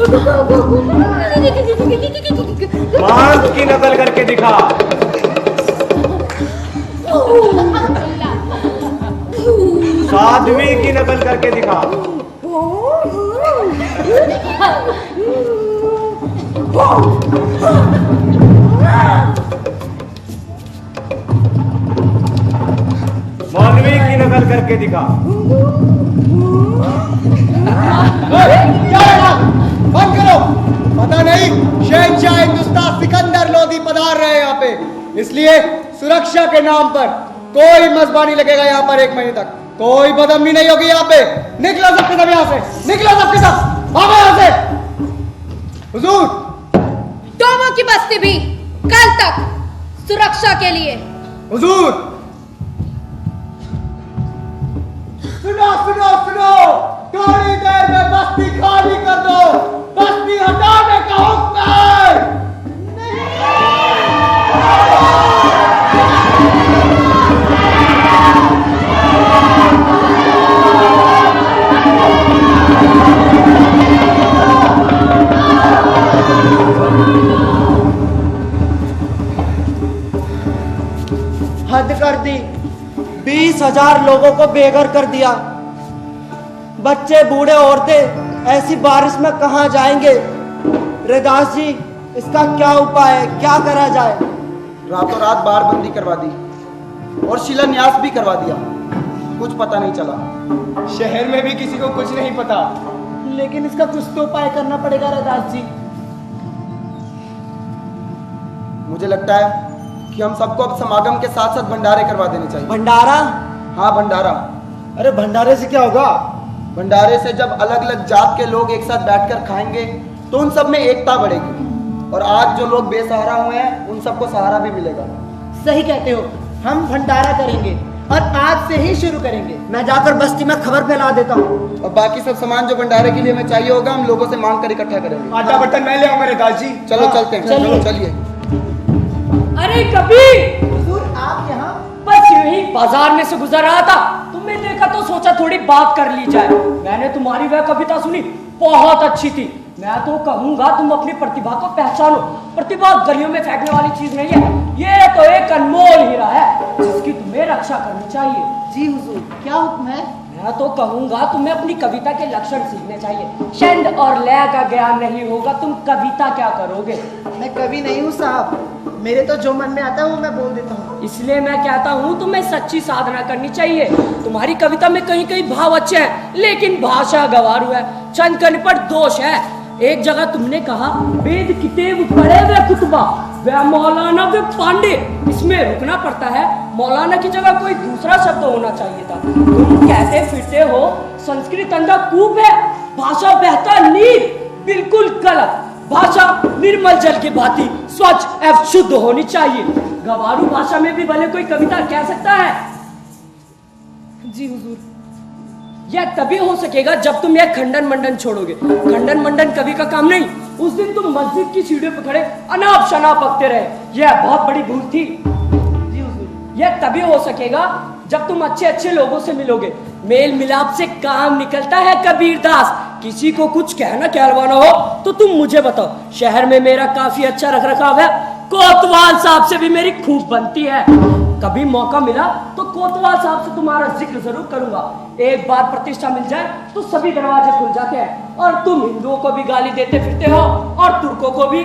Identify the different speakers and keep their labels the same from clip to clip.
Speaker 1: मांस की नकल करके दिखा। साध्वी की नकल करके दिखा। मौलवी की नकल करके दिखा।
Speaker 2: बंद करो। पता नहीं शहंशाह हिंदुस्तान सिकंदर लोधी पधार रहे हैं यहाँ पे, इसलिए सुरक्षा के नाम पर कोई मजबानी लगेगा यहाँ पर 1 महीने तक। कोई बदअमनी नहीं होगी यहाँ पे। निकलो सबके सब यहाँ से, निकलो सबके सब, भागो यहाँ से। हुजूर,
Speaker 3: दोनों की बस्ती भी कल तक सुरक्षा के लिए।
Speaker 2: हुजूर, सुनो सुनो सुनो, थोड़ी देर में बस्ती खाली कर दो। बस्ती हटाने का हुक्म है।
Speaker 4: हद कर दी। 20,000 लोगों को बेघर कर दिया। बच्चे बूढ़े औरतें ऐसी बारिश में कहां जाएंगे? रैदास जी, इसका क्या उपाय है? क्या करा जाए?
Speaker 5: रातों रात बारबंदी करवा दी और शिलान्यास भी करवा दिया, कुछ पता नहीं चला।
Speaker 2: शहर में भी किसी को कुछ नहीं पता।
Speaker 4: लेकिन इसका कुछ तो उपाय करना पड़ेगा रैदास जी।
Speaker 5: मुझे लगता है कि हम सबको अब समागम के साथ साथ भंडारे करवा देने चाहिए।
Speaker 4: भंडारा?
Speaker 5: हाँ, भंडारा।
Speaker 2: अरे भंडारे से क्या होगा?
Speaker 5: भंडारे से जब अलग अलग जात के लोग एक साथ बैठकर खाएंगे तो उन सब में एकता बढ़ेगी, और आज जो लोग बेसहारा हुए हैं उन सबको सहारा भी मिलेगा।
Speaker 4: सही कहते हो, हम भंडारा करेंगे और आज से ही शुरू करेंगे। मैं जाकर बस्ती में खबर फैला देता हूँ।
Speaker 5: और बाकी सब सामान जो भंडारे के लिए हमें चाहिए होगा हम लोगों से मांग कर इकट्ठा करेंगे।
Speaker 2: आटा बर्तन मैं ले आऊंगा रैदास जी।
Speaker 5: चलो चलते हैं।
Speaker 4: चलिए।
Speaker 5: चलिए।
Speaker 6: अरे कबीर,
Speaker 4: हुजूर, आप यहाँ?
Speaker 6: बस यूं ही बाजार में से गुजर रहा था, तुम्हें देखा तो सोचा थोड़ी बात कर ली जाए। मैंने तुम्हारी वह कविता सुनी, बहुत अच्छी थी। मैं तो कहूंगा तुम अपनी प्रतिभा को पहचानो। प्रतिभा गलियों में फेंकने वाली चीज नहीं है, ये तो एक अनमोल हीरा है जिसकी तुम्हें रक्षा करनी चाहिए।
Speaker 4: जी हुजूर, क्या हुक्म है?
Speaker 6: मैं तो कहूंगा तुम्हें अपनी कविता के लक्षण सीखने चाहिए। छंद और लय का ज्ञान नहीं होगा, तुम कविता क्या करोगे?
Speaker 4: मैं कवि नहीं हूँ साहब, मेरे तो जो मन में आता है वो मैं बोल देता हूँ।
Speaker 6: इसलिए मैं कहता हूँ तुम्हें सच्ची साधना करनी चाहिए। तुम्हारी कविता में कहीं कहीं भाव अच्छे हैं, लेकिन भाषा गंवारू है, छंद का निपट दोष है। एक जगह तुमने कहा वेद किताब पढ़े वे कुतुबा, वे मौलाना वे पांडे। इसमें रुकना पड़ता है, मौलाना की जगह कोई दूसरा शब्द होना चाहिए था। तुम कहते फिरते हो संस्कृत अंधा कूप है, भाषा बहता नीर। बिल्कुल गलत। भाषा निर्मल जल की भांति स्वच्छ एवं शुद्ध होनी चाहिए। गंवारू भाषा में भी भले कोई कविता कह सकता है।
Speaker 4: जी हुजूर।
Speaker 6: यह तभी हो सकेगा जब तुम यह खंडन मंडन छोड़ोगे। खंडन मंडन कवि का काम नहीं। उस दिन तुम मस्जिद की सीढ़ियों पर खड़े अनाप शनाप बकते रहे, यह बहुत बड़ी भूल थी।
Speaker 4: जी हुजूर।
Speaker 6: यह तभी हो सकेगा जब तुम अच्छे अच्छे लोगों से मिलोगे। मेल मिलाप से काम निकलता है कबीर दास। किसी को कुछ कहना कहलवाना हो तो तुम मुझे बताओ। शहर में मेरा काफी अच्छा रख रखाव है, कोतवाल साहब से भी मेरी खूब बनती है। कभी मौका मिला तो कोतवाल साहब से तुम्हारा जिक्र जरूर करूंगा। एक बार प्रतिष्ठा मिल जाए तो सभी दरवाजे खुल जाते हैं, और तुम हिंदुओं को भी गाली देते फिरते हो और तुर्कों को भी।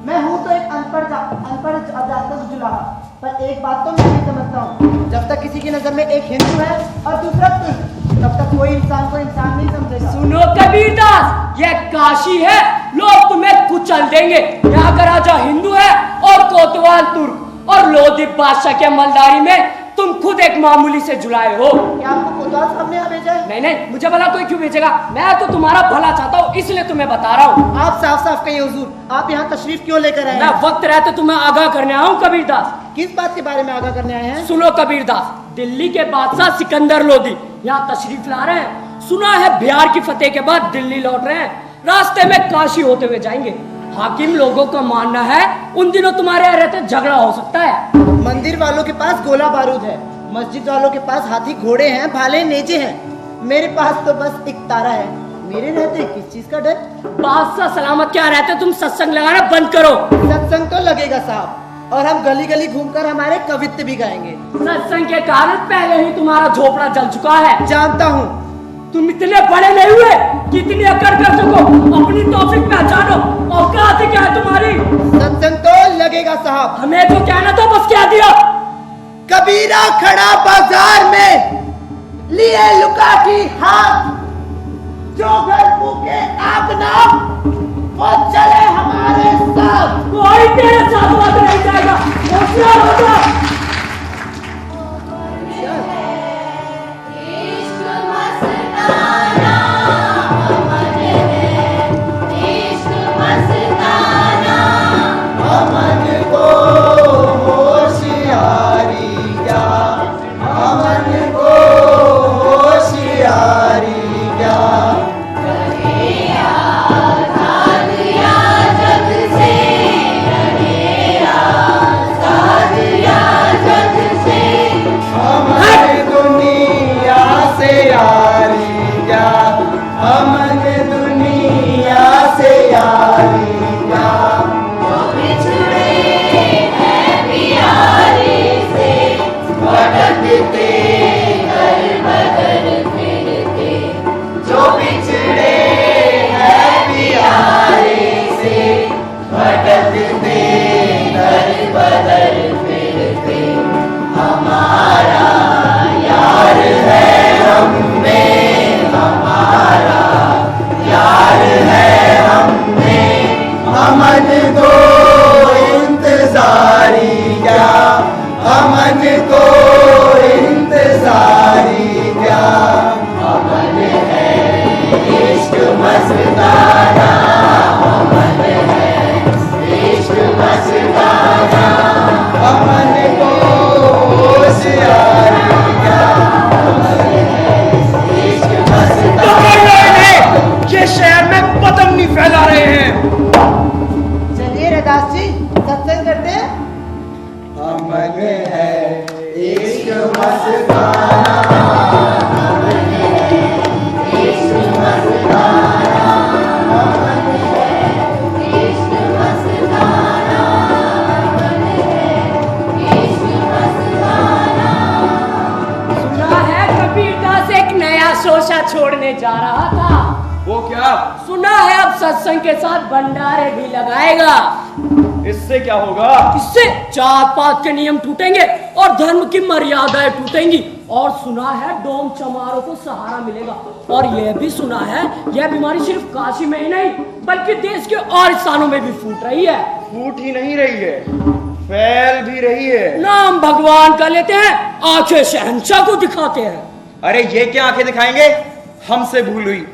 Speaker 4: मैं हूँ तो एक अनपढ़ अजाता जुलाहा, पर एक बात तो मैं भी समझता हूँ, जब तक किसी की नजर में एक हिंदू है और दूसरा तुर्क, तब तक कोई इंसान को इंसान नहीं समझेगा।
Speaker 6: सुनो कबीरदास, यह काशी है, लोग तुम्हें कुचल देंगे। यहाँ का राजा हिंदू है और कोतवाल तुर्क, और लोधी बादशाह के मलदारी में तुम खुद एक मामूली से जुलाए हो।
Speaker 4: क्या आपको कोतवाल साहब ने यहाँ भेजा है?
Speaker 6: नहीं नहीं, मुझे भला कोई क्यों भेजेगा? मैं तो तुम्हारा भला चाहता हूँ, इसलिए तुम्हें बता रहा हूँ।
Speaker 4: आप साफ साफ कहिए हुजूर, आप यहाँ तशरीफ क्यों लेकर आए
Speaker 6: मैं
Speaker 4: हैं?
Speaker 6: वक्त रहते तुम्हें आगाह करने आया हूँ कबीरदास।
Speaker 4: किस बात के बारे में आगाह करने आए हैं?
Speaker 6: सुनो कबीरदास, दिल्ली के बादशाह सिकंदर लोधी यहाँ तशरीफ ला रहे हैं। सुना है बिहार की फतेह के बाद दिल्ली लौट रहे हैं, रास्ते में काशी होते हुए जाएंगे। हाकिम लोगों का मानना है उन दिनों तुम्हारे यहाँ रहते झगड़ा हो सकता है।
Speaker 4: मंदिर वालों के पास गोला बारूद है, मस्जिद वालों के पास हाथी घोड़े हैं, भाले नेजे हैं। मेरे पास तो बस एक तारा है। मेरे रहते किस चीज का डर?
Speaker 6: बादशाह सलामत क्या रहते, तुम सत्संग लगाना बंद करो।
Speaker 4: सत्संग तो लगेगा साहब, और हम गली गली घूमकर हमारे कवित्व भी गाएंगे।
Speaker 6: सत्संग के कारण पहले ही तुम्हारा झोपड़ा जल चुका है।
Speaker 4: जानता हूँ।
Speaker 6: तुम इतने बड़े नहीं हुए कितनी अकड़ कर सको, अपनी तौफीक पहचानो, औकात क्या है तुम्हारी?
Speaker 4: सत्संग तो लगेगा साहब।
Speaker 6: हमें तो कहना तो बस कह दिया।
Speaker 4: कबीरा खड़ा बाजार में लिए लुका की हाथ, जो घर मुके आपना वो चले हमारे साथ।
Speaker 6: कोई तेरे साथ बात नहीं जाएगा, होशियार हो जा। छोड़ने जा रहा था।
Speaker 1: वो क्या?
Speaker 6: सुना है अब सत्संग के साथ भंडारे भी लगाएगा।
Speaker 1: इससे क्या होगा?
Speaker 6: इससे जात पात के नियम टूटेंगे और धर्म की मर्यादाएं टूटेंगी। और सुना है डोम चमारों को सहारा मिलेगा। और यह भी सुना है यह बीमारी सिर्फ काशी में ही नहीं बल्कि देश के और स्थानों में भी फूट रही है।
Speaker 1: फूट ही नहीं रही है, फैल भी रही है।
Speaker 6: नाम भगवान का लेते हैं, आंखें शहंशाह को दिखाते हैं।
Speaker 1: अरे ये क्या आंखें दिखाएंगे? हमसे भूल हुई।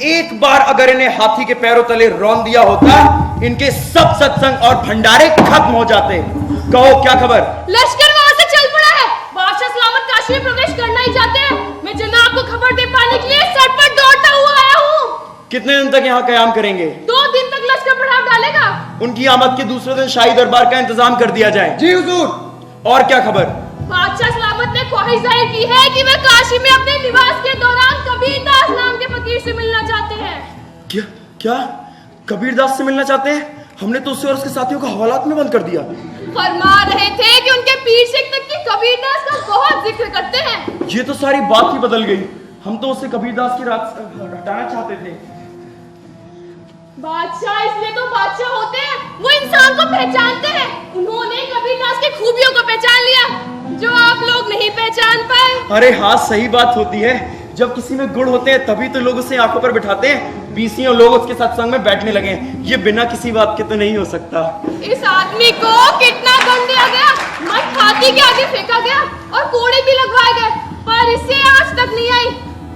Speaker 1: एक बार अगर इन्हें हाथी के पैरों तले रौंद दिया होता, इनके सब सत्संग और भंडारे खत्म हो जाते। कहो क्या खबर?
Speaker 3: लश्कर वहां से चल पड़ा है। बादशाह सलामत काशी में प्रवेश करना ही चाहते हैं। मैं जनाब को खबर दे पाने के लिए सर पर दौड़ता हुआ आया हूँ।
Speaker 1: कितने दिन तक यहाँ कयाम करेंगे?
Speaker 3: 2 दिन तक लश्कर बढ़ाव डालेगा।
Speaker 1: उनकी आमद के दूसरे दिन शाही दरबार का इंतजाम कर दिया जाए।
Speaker 2: जी हुजूर।
Speaker 1: और क्या खबर?
Speaker 3: बादशाह सलामत ने ख्वाहिश जाहिर की है कि वे काशी में अपने निवास के दौरान कबीरदास नाम के फकीर से मिलना चाहते हैं।
Speaker 1: क्या क्या कबीरदास से मिलना चाहते हैं? हमने तो उससे और उसके साथियों को हवालात में बंद कर दिया।
Speaker 3: फरमा रहे थे कि उनके पीर शेख तक की कबीरदास का बहुत जिक्र करते हैं।
Speaker 1: ये तो सारी बात ही बदल गई। हम तो उससे कबीरदास की रात हटाना चाहते थे।
Speaker 3: बादशाह इसलिए तो बादशाह होते हैं, वो इंसान को पहचानते हैं। उन्होंने कबीरदास की खूबियों को पहचान लिया जो आप लोग नहीं पहचान पाए।
Speaker 1: अरे हाँ, सही बात होती है। जब किसी में गुण होते हैं तभी तो लोग उसे आंखों पर बिठाते हैं। 20 लोग उसके सत्संग में बैठने लगे। ये बिना किसी बात के तो नहीं हो सकता।
Speaker 3: इस आदमी को कितना दंड दिया गया, मत हाथी के आगे फेंका गया और कोड़े भी लगवाए गए, पर इसे आज तक नहीं आई।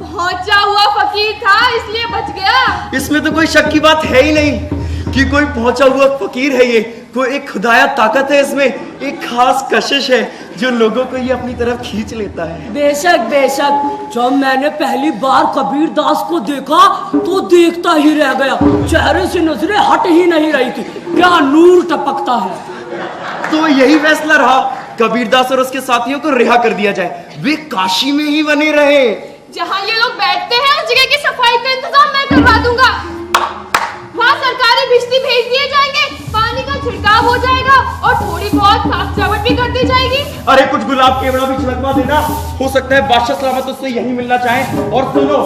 Speaker 3: पहुंचा हुआ फकीर था इसलिए बच गया।
Speaker 1: इसमें तो कोई शक की बात है ही नहीं कि कोई पहुंचा हुआ फकीर है। ये कोई एक खुदाया ताकत है, इसमें एक खास कशिश है जो लोगों को ये अपनी तरफ खींच लेता है।
Speaker 6: बेशक बेशक, जब मैंने पहली बार कबीरदास को देखा तो देखता ही रह गया। चेहरे से नजरें हट ही नहीं रही थी। क्या नूर टपकता है।
Speaker 1: तो यही फैसला रहा, कबीरदास और उसके साथियों को रिहा कर दिया जाए। वे काशी में ही बने रहे।
Speaker 3: जहाँ ये लोग बैठते हैं उस जगह की सफाई का इंतजाम मैं करवा
Speaker 1: अरे कुछ गुलाब केवड़ा भी छिड़कवा देना। हो सकता है बादशाह सलामत उससे यही मिलना चाहे। और सुनो,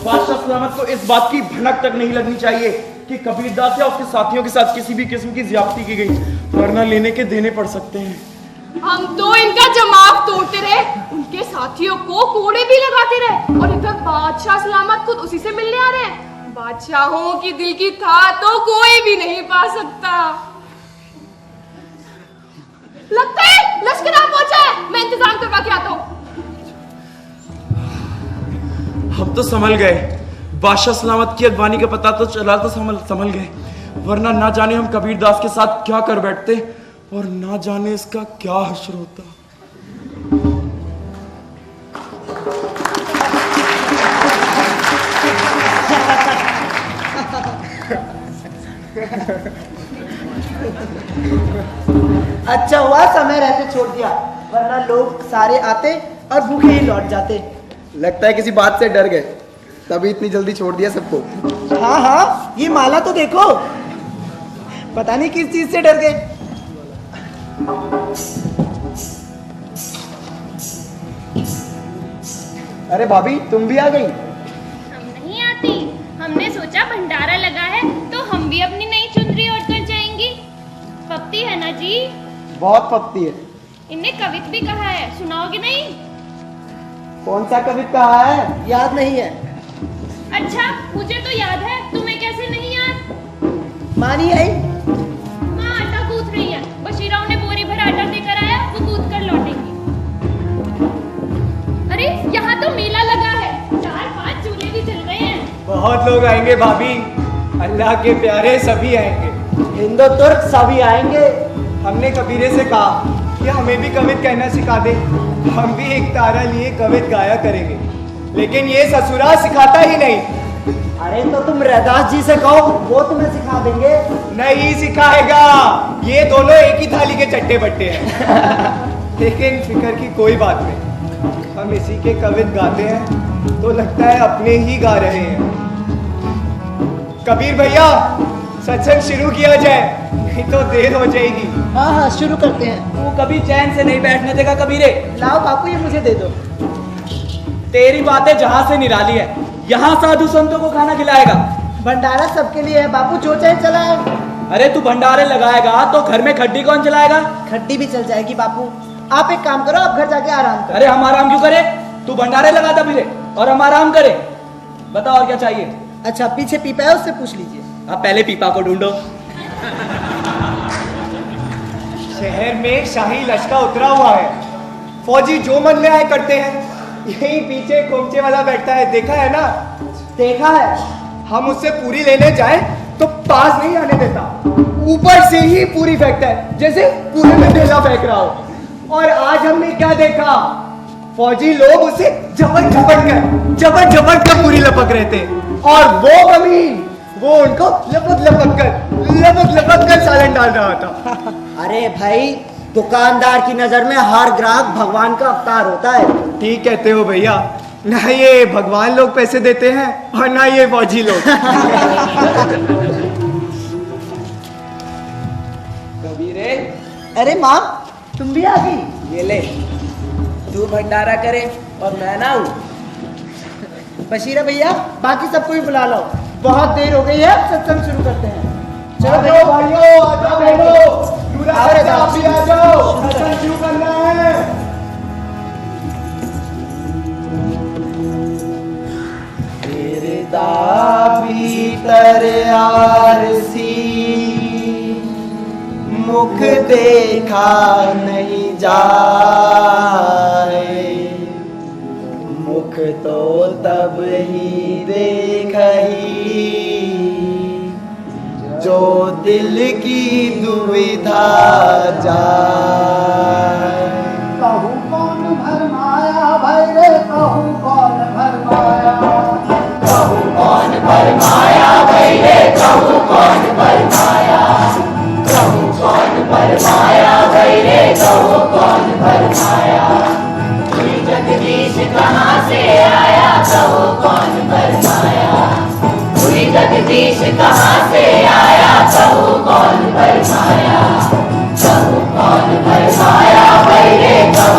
Speaker 1: बादशाह सलामत को इस बात की भनक तक नहीं लगनी चाहिए कि कबीरदास या उसके साथियों के साथ किसी भी किस्म की ज्यादती की गई, वरना लेने के देने पड़ सकते हैं।
Speaker 3: हम तो इनका जमाव तोड़ते रहे, उनके साथियों को कोड़े भी लगाते रहे, और इधर बादशाह सलामत खुद उसी से मिलने आ रहे हैं। बादशाहों की दिल की था तो कोई भी नहीं पा सकता। लगता है लश्कर आ पहुंचा है, मैं इंतजाम करवा के आता हूं।
Speaker 1: हम तो संभल गए, बादशाह सलामत की अगवानी का पता तो चला तो संभल गए, वरना ना जाने हम कबीरदास के साथ क्या कर बैठते और ना जाने इसका क्या हश्र होता।
Speaker 4: अच्छा हुआ समय रहते छोड़ दिया, वरना लोग सारे आते और भूखे ही लौट जाते।
Speaker 5: लगता है किसी बात से डर गए, तभी इतनी जल्दी छोड़ दिया सबको।
Speaker 4: हाँ हाँ, ये माला तो देखो, पता नहीं किस चीज से डर गए।
Speaker 5: अरे भाभी, तुम भी आ गई?
Speaker 7: हम नहीं आती, हमने सोचा भंडारा लगा है तो हम भी अपनी नई चुनरी ओढ़ कर जाएंगी। पपती है ना जी?
Speaker 5: बहुत पपती है।
Speaker 7: इनने कवित भी कहा है, सुनाओगे नहीं?
Speaker 5: कौन सा कवित कहा है?
Speaker 4: याद नहीं है।
Speaker 7: अच्छा, मुझे तो याद है, तुम्हें कैसे नहीं याद?
Speaker 4: मानी आई?
Speaker 7: माँ आटा गूंथ रही है, बशीरा उन्हें बोरी भर आटा देकर आया, वो गूंथ कर लौटेंगी। अरे यहाँ तो मेला लगा है, 4-5 झूले भी चल रहे हैं।
Speaker 2: बहुत लोग आएंगे भाभी, अल्लाह के प्यारे सभी आएंगे।
Speaker 4: हिंदू तुर्क सभी आएंगे।
Speaker 2: हमने कबीरे से कहा कि हमें भी कवित कहना सिखा दे, हम भी एक तारा लिए कवित गाया करेंगे, लेकिन ये ससुरा सिखाता ही नहीं।
Speaker 4: अरे तो तुम रैदास जी से कहो, वो तुम्हें सिखा देंगे।
Speaker 2: नहीं सिखाएगा, ये दोनों एक ही थाली के चट्टे बट्टे हैं। लेकिन फिक्र की कोई बात नहीं, हम इसी के कवित गाते हैं तो लगता है अपने ही गा रहे हैं। कबीर भैया, सत्संग शुरू किया जाए, नहीं तो देर हो जाएगी।
Speaker 4: हाँ हाँ, शुरू करते हैं।
Speaker 6: तू कभी चैन से नहीं बैठने देगा कबीरे।
Speaker 4: लाओ बापू, ये मुझे दे दो।
Speaker 6: तेरी बातें जहां से निराली है, यहाँ साधु संतों को खाना खिलाएगा।
Speaker 4: भंडारा सबके लिए है बापू, जो चाहे चलाए।
Speaker 6: अरे तू भंडारे लगाएगा तो घर में खड्डी कौन चलाएगा?
Speaker 4: खड्डी भी चल जाएगी बापू। आप एक काम करो, आप घर जाके आराम करो।
Speaker 6: अरे हम आराम क्यों करें? तू भंडारे लगाता फिरे और हम आराम करें। बता और क्या चाहिए?
Speaker 4: अच्छा, पीछे पीपा है, उससे पूछ लीजिए।
Speaker 6: आप पहले पीपा को ढूंढो।
Speaker 2: शहर में शाही लश्कर उतरा हुआ है, फौजी जो मन में आए करते हैं। यही पीछे खोमचे वाला बैठा है, देखा है ना?
Speaker 4: देखा है।
Speaker 2: हम उससे पूरी लेने जाए तो पास नहीं आने देता, ऊपर से ही पूरी फेंकता है, जैसे पूरे में ढेला फेंक रहा हो। और आज हमने क्या देखा, फौजी लोग उसे झपट कर पूरी लपक रहे थे, और वो कभी वो उनको लपक कर सालन डाल रहा था।
Speaker 4: अरे भाई, दुकानदार की नजर में हर ग्राहक भगवान का अवतार होता है।
Speaker 2: ठीक कहते हो भैया, ना ये भगवान लोग पैसे देते हैं और ना ये फौजी लोग।
Speaker 6: कबीरे,
Speaker 4: अरे माँ, तुम भी आ गई?
Speaker 6: ये ले, तू भंडारा करे और मैं ना हूँ।
Speaker 4: बशीरा भैया, बाकी सबको भी बुला लो, बहुत देर हो गई है, सत्संग शुरू करते हैं। चलो
Speaker 2: भाइयों, आ जाओ बहनों, आप भी आ जाओ, सत्संग शुरू करना है।
Speaker 5: भीतर आरसी मुख देखा नहीं जाए, मुख तो तब ही देखही जो दिल की दुविधा जाए।
Speaker 4: कहूँ कौन भरमाया भाई रे, कहूँ कौन भरमाया, कहूँ कौन भरमाया भाई रे, कहूँ कौन भरमाया, कहूँ कौन भरमाया भाई रे, कहूँ कौन भरमाया। कोई जगदीश कहाँ से आया, कहूँ कौन भरमाया, कोई जगदीश कहाँ से आया, कहूँ कौन भरमाया, कहूँ कौन भरमाया भाई रे, कहूँ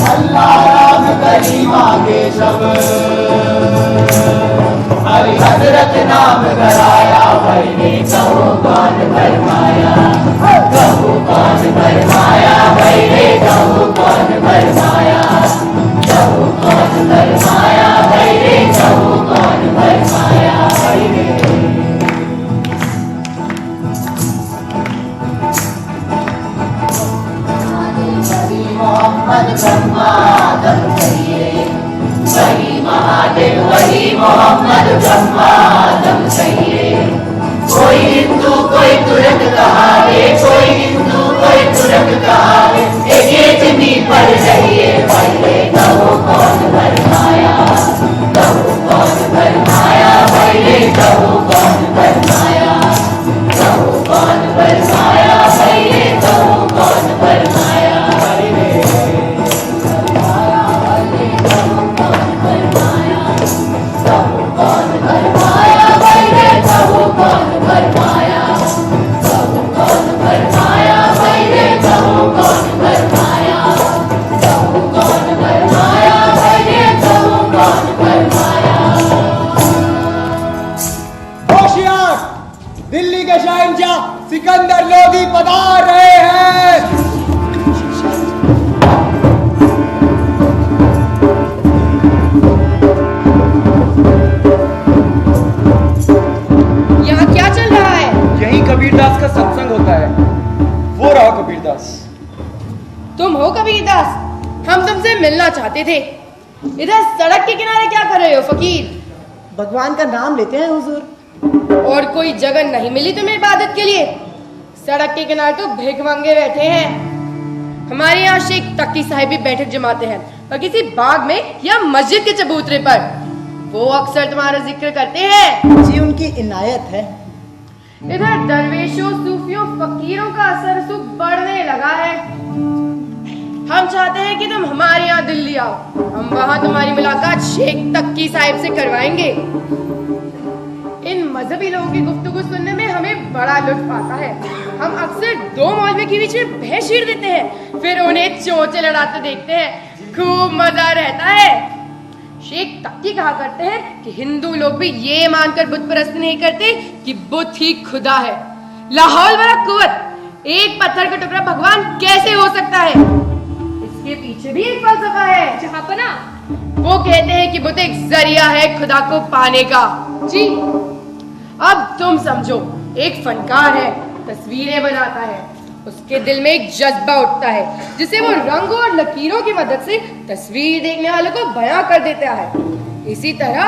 Speaker 2: अल्लाह राम करीम आगे सब हरि हजरत नाम कराया भाई ने कहो कौन फरमाया कहो कौन फरमाया भाई ने कहो कौन फरमाया कहो कौन फरमाया भाई ने कहो कौन फरमाया भाई ने मोहम्मद ब्रह्मा आदम कहिए वही महादेव वही मोहम्मद ब्रह्मा आदम कहिए कोई हिंदू कोई तुरक कहावे कोई हिंदू कोई तुरक कहावे एक ये जमीन पर रहिए भाई कहो कौन फरमाया कहो कौन फरमाया भाई कहो कौन फरमाया कहो कौन फरमाया भाई कहो कौन फरमाया दिल्ली के शहंशाह सिकंदर लोधी पधार रहे हैं।
Speaker 3: यहाँ क्या चल रहा है?
Speaker 1: यही कबीरदास का सत्संग होता है। वो रहा कबीरदास।
Speaker 3: तुम हो कबीरदास? हम तुमसे मिलना चाहते थे। इधर सड़क के किनारे क्या कर रहे हो फकीर?
Speaker 4: भगवान का नाम लेते हैं हुजूर।
Speaker 3: और कोई जगह नहीं मिली तुम्हें इबादत के लिए? सड़क के किनारे तो भिख मांगे बैठे हैं। हमारे यहाँ शेख तकी साहिब भी बैठक जमाते हैं और किसी बाग में या मस्जिद के चबूतरे पर। वो अक्सर तुम्हारा जिक्र करते हैं।
Speaker 4: जी उनकी इनायत है।
Speaker 3: इधर दरवेशों सूफियों फकीरों का असर सुख बढ़ने लगा है। हम चाहते हैं कि तुम हमारे यहाँ दिल्ली आओ। हम वहाँ तुम्हारी मुलाकात शेख तकी साहिब से करवाएंगे। इन मजहबी लोगों की गुफ्तगू सुनने में हमें बड़ा लुत्फ आता है। हम अक्सर दो मौलवी के बीच में बहस छीड़ देते हैं, फिर उन्हें चोंचे लड़ाते देखते हैं। खूब मजा रहता है। शेख तकी कहा करते हैं कि हिंदू लोग भी ये मानकर बुत परस्ती नहीं करते कि बुत ही खुदा है। लाहौल वाला कुवत, एक पत्थर का टुकड़ा भगवान कैसे हो सकता है? इसके पीछे भी एक फलसफा है। जहापना वो कहते हैं कि बुत एक जरिया है खुदा को पाने का। जी अब तुम समझो, एक फनकार है, तस्वीरें बनाता है। उसके दिल में एक जज्बा उठता है जिसे वो रंगों और लकीरों की मदद से तस्वीर देखने वालों को बयां कर देता है। इसी तरह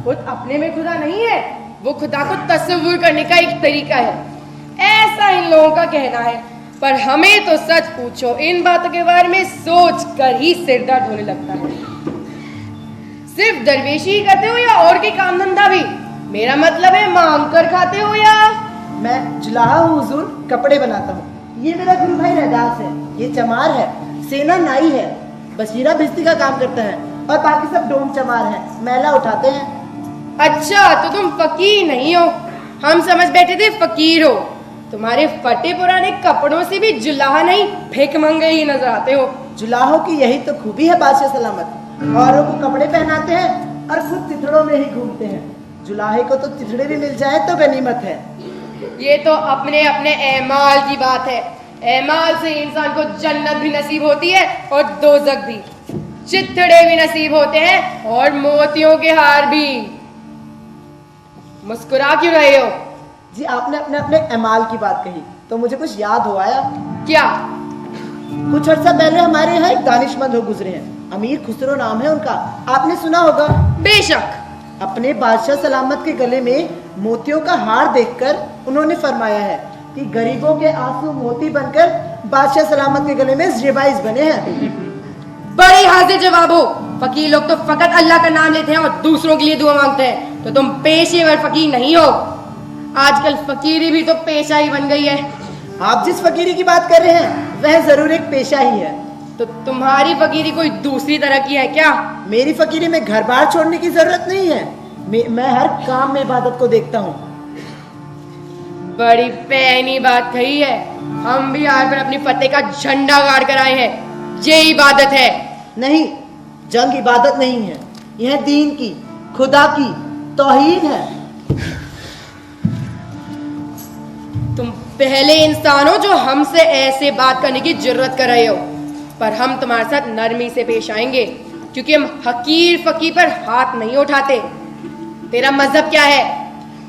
Speaker 3: खुद अपने में खुदा नहीं है, वो खुदा को तस्वीर करने का एक तरीका है। ऐसा इन लोगों का कहना है, पर हमें तो सच पूछो, इन बातों के बारे में सोच कर ही सिर दर्द होने लगता है। सिर्फ दरवेशी ही करते हो या और कोई काम धंधा भी? मेरा मतलब है मांग कर खाते हो या?
Speaker 4: मैं जुलाहा हूँ हुजूर, कपड़े बनाता हूँ। ये मेरा गुरु भाई रैदास है, ये चमार है, सेना नाई है, बशीरा भिस्ती का काम करता है और बाकी सब डोम चमार हैं, मैला उठाते हैं।
Speaker 3: अच्छा तो तुम फकीर नहीं हो, हम समझ बैठे थे फकीर हो। तुम्हारे फटे पुराने कपड़ों से भी जुलाहा नहीं भिख मंगे ही नजर आते हो।
Speaker 4: जुलाहों की यही तो खूबी है बादशाह सलामत, औरों को कपड़े पहनाते हैं और खुद तिथड़ों में ही घूमते हैं। जुलाहे को तो तिथड़े भी मिल जाए तो गनीमत है।
Speaker 3: ये तो अपने अपने एमाल की बात है। एमाल से इंसान को जन्नत भी नसीब होती है और दोजख भी। चिथड़े भी नसीब होते हैं और मोतियों के हार भी। मुस्कुरा क्यों रहे हो?
Speaker 4: जी आपने अपने अपने एमाल की बात कही तो मुझे कुछ याद हो आया।
Speaker 3: क्या?
Speaker 4: कुछ अर्सा पहले हमारे यहाँ एक दानिशमंद हो गुजरे हैं, अमीर खुसरो नाम है उनका, आपने सुना होगा।
Speaker 3: बेशक।
Speaker 4: अपने बादशाह सलामत के गले में मोतियों का हार देखकर उन्होंने फरमाया है कि गरीबों के आंसू मोती बनकर बादशाह सलामत के गले में जेबाइज बने हैं।
Speaker 3: बड़े हाजिर जवाब हो। फकीर लोग तो फकत अल्लाह का नाम लेते हैं और दूसरों के लिए दुआ मांगते हैं, तो तुम पेशेवर फकीर नहीं हो। आजकल फकीरी भी तो पेशा ही बन गई है।
Speaker 4: आप जिस फकीरी की बात कर रहे हैं वह जरूर एक पेशा ही है।
Speaker 3: तो तुम्हारी फकीरी कोई दूसरी तरह की है क्या?
Speaker 4: मेरी फकीरी में घर बार छोड़ने की जरूरत नहीं है, मैं हर काम में इबादत को देखता हूँ।
Speaker 3: बड़ी पैनी बात कही है। हम भी आज पर अपनी फतेह का झंडा गाड़ कर आए हैं। ये इबादत है।
Speaker 4: नहीं, जंग इबादत नहीं है, यह दीन की, खुदा की तौहीद है।
Speaker 3: तुम पहले इंसान हो जो हमसे ऐसे बात करने की जरूरत कर रहे हो, पर हम तुम्हारे साथ नरमी से पेश आएंगे, क्योंकि हम हकीर फकीर पर हाथ नहीं उठाते। तेरा मजहब क्या है?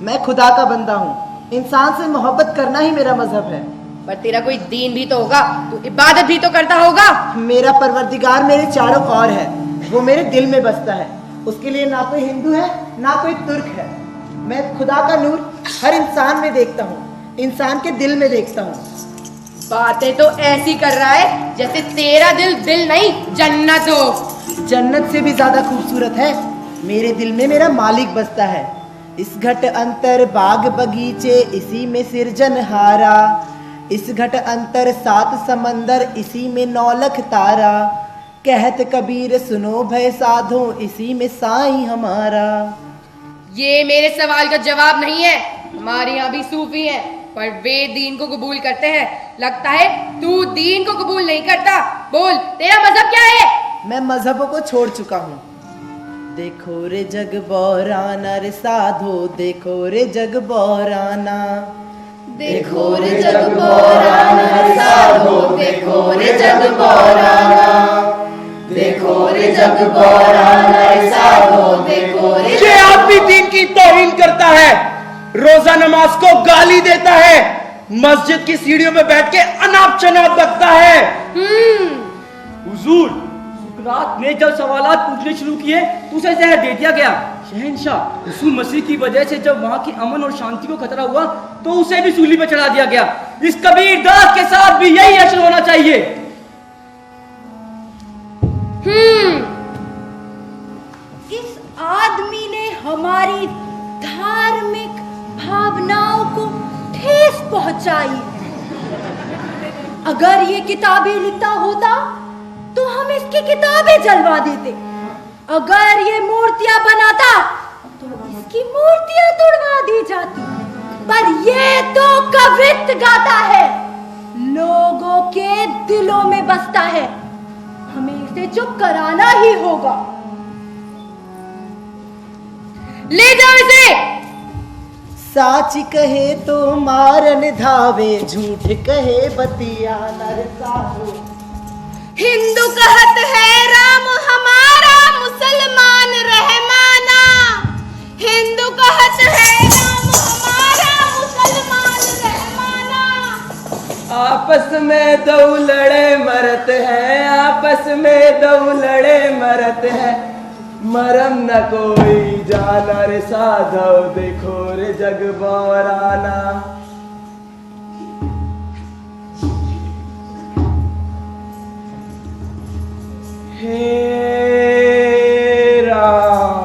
Speaker 4: मैं खुदा का बंदा हूँ, इंसान से मोहब्बत करना ही मेरा मजहब है।
Speaker 3: पर तेरा कोई दीन भी तो होगा, तू इबादत भी तो करता होगा।
Speaker 4: मेरा परवरदिगार मेरे चारों ओर है, वो मेरे दिल में बसता है। उसके लिए ना कोई हिंदू है ना कोई तुर्क है। मैं खुदा का नूर हर इंसान में देखता हूँ, इंसान के दिल में देखता हूँ।
Speaker 3: बातें तो ऐसी कर रहा है जैसे तेरा दिल नहीं जन्नत हो।
Speaker 4: जन्नत से भी ज्यादा खूबसूरत है। मेरे दिल में मेरा मालिक बसता है। इस घट अंतर बाग बगीचे, इसी में सिरजनहारा। इस घट अंतर 7 समंदर, इसी में 9 लाख तारा। कहत कबीर सुनो भय साधो, इसी में साईं हमारा।
Speaker 3: ये मेरे सवाल का जवाब नहीं है। हमारे यहाँ भी सूफी हैं, पर वे दीन को कबूल करते हैं। लगता है तू दीन को कबूल नहीं करता। बोल, तेरा मजहब क्या है?
Speaker 4: मैं मजहबों को छोड़ चुका हूँ। देखो रे जग बौराना रे साधो, देखो रे जग बौराना।
Speaker 3: देखो रे जग बौराना रे साधो, देखो रे जग बौराना। देखो रे जग बौराना रे साधो, देखो रे।
Speaker 1: ये आदमी दीन की तौहीन करता है, रोजा नमाज को गाली देता है, मस्जिद की सीढ़ियों पे बैठ के अनाप शनाप बकता है।
Speaker 6: हुजूर, सुकरात ने जब सवालात पूछने शुरू किए तो उसे जहर दे दिया गया। शहंशाह रसूल मसीह की वजह से जब वहाँ की अमन और शांति को खतरा हुआ तो उसे भी सूली पे चढ़ा दिया गया। इस कबीर दास के साथ भी यही अशर होना चाहिए।
Speaker 8: इस आदमी ने हमारी धार्मिक भावनाओं को ठेस पहुंचाई है। अगर ये किताबें लिखता होता तो हम इसकी किताबें जलवा देते। अगर ये मूर्तियां बनाता तो इसकी मूर्तियां तोड़वा दी जाती। पर ये तो कवित्त गाता है, लोगों के दिलों में बसता है। हमें इसे चुप कराना ही होगा।
Speaker 3: ले जाओ इसे।
Speaker 4: साच कहे तो मारन धावे, झूठ कहे बतिया नर साधो।
Speaker 3: हिंदू कहत है राम हमारा, मुसलमान रहमाना। हिंदू कहत है राम हमारा, मुसलमान रहमाना।
Speaker 4: आपस में दो लड़े मरत हैं, आपस में दो लड़े मरत हैं। मरम न कोई जाना रे साधो, देखो रे जग बौराना। हे राम।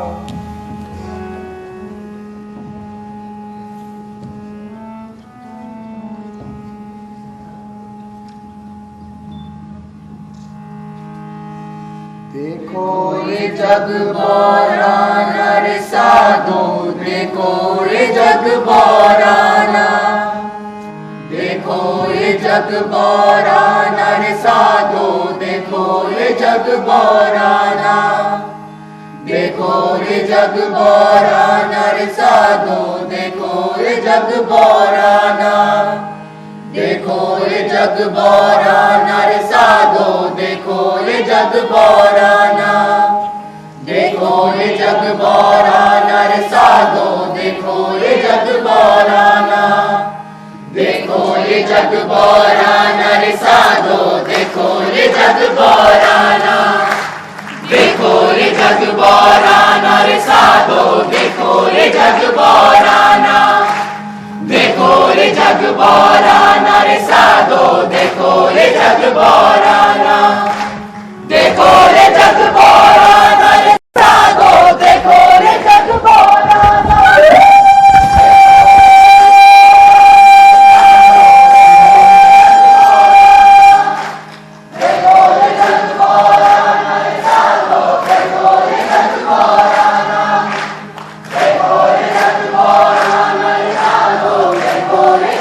Speaker 5: देखो रे जग बौराना रे साधो, देखो रे जग बौराना। देखो रे जग बौराना रे साधो, देखो रे जग बौराना। देखो रे जग बौराना रे साधो, देखो रे जग बौराना। देखो रे जग बौराना रे साधो, देखो रे जग बौराना। देखो रे जग बौराना रे साधो, देखो रे जग बौराना। देखो रे जग बौराना रे साधो, देखो रे जग बौराना। देखो रे जग बौराना रे साधो, देखो रे जग बौराना। देखो रे जग बौराना रे साधो, देखो रे जग बौराना। देखो रे जग बौराना रे साधो, देखो रे जग बौराना। देखो रे जग बौराना रे साधो, देखो रे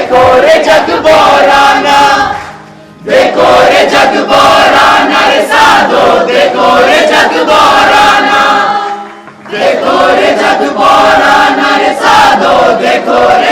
Speaker 1: देखो रे जग बोराना, देखो रे जग बोराना रे साधो, देखो रे जग बोराना, देखो रे जग बोराना रे साधो, देखो रे